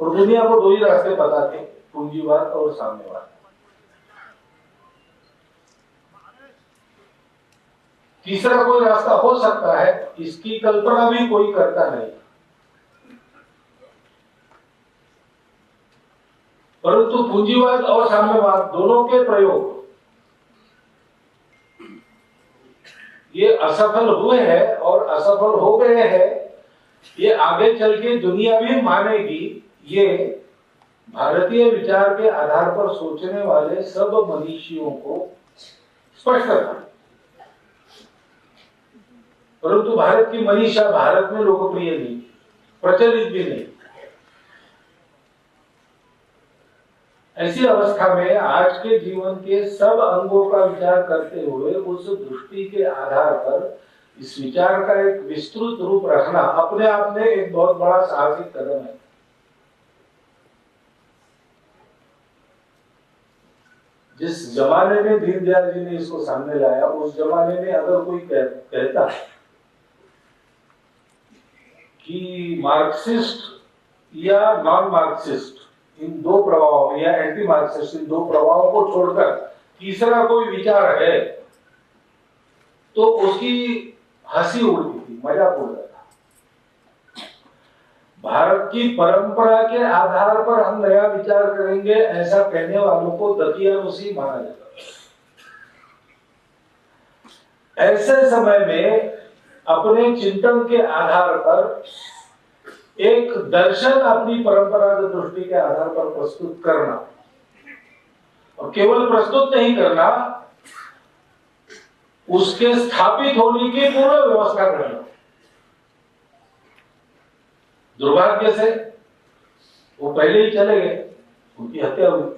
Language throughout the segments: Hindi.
और दुनिया को 2 ही रास्ते पता थे, पूंजीवाद और साम्यवाद। तीसरा कोई रास्ता हो सकता है, इसकी कल्पना भी कोई करता नहीं। परंतु पूंजीवाद और साम्यवाद दोनों के प्रयोग ये असफल हुए हैं और असफल हो गए हैं। ये आगे चल के दुनिया भी मानेगी, ये भारतीय विचार के आधार पर सोचने वाले सब मनीषियों को स्पष्ट था। परंतु भारत की मनीषा भारत में लोकप्रिय नहीं, प्रचलित भी नहीं। ऐसी अवस्था में आज के जीवन के सब अंगों का विचार करते हुए उस दृष्टि के आधार पर इस विचार का एक विस्तृत रूप रखना अपने आप में एक बहुत बड़ा साहसिक कदम है। जिस जमाने में दीनदयाल जी ने इसको सामने लाया, उस जमाने में अगर कोई कहता कि मार्क्सिस्ट या नॉन मार्क्सिस्ट इन 2 प्रभावों या एंटी मार्क्सिस्ट इन 2 प्रभावों को छोड़कर तीसरा कोई विचार है, तो उसकी हंसी उड़ती थी, मजाक उड़ता था। भारत की परंपरा के आधार पर हम नया विचार करेंगे, ऐसा कहने वालों को दकियानुसी माना जाता है। ऐसे समय में अपने चिंतन के आधार पर एक दर्शन अपनी परंपरागत दृष्टि के आधार पर प्रस्तुत करना, और केवल प्रस्तुत नहीं करना, उसके स्थापित होने की पूर्ण व्यवस्था करना। दुर्भाग्य से वो पहले ही चले गए, उनकी हत्या हुई।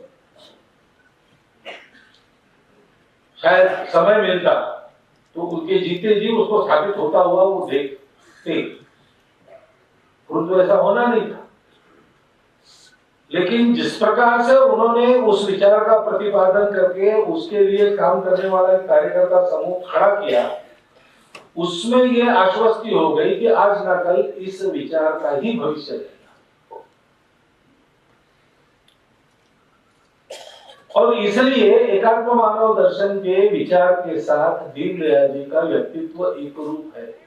शायद समय मिलता तो उनके जीते जी उसको स्थापित होता हुआ वो देखते, परंतु ऐसा होना नहीं था। लेकिन जिस प्रकार से उन्होंने उस विचार का प्रतिपादन करके उसके लिए काम करने वाला एक कार्यकर्ता समूह खड़ा किया, उसमें ये आश्वस्ति हो गई कि आज न कल इस विचार का ही भविष्य रहेगा। और इसलिए एकात्म मानव दर्शन के विचार के साथ दीनदयाल जी का व्यक्तित्व एक रूप है।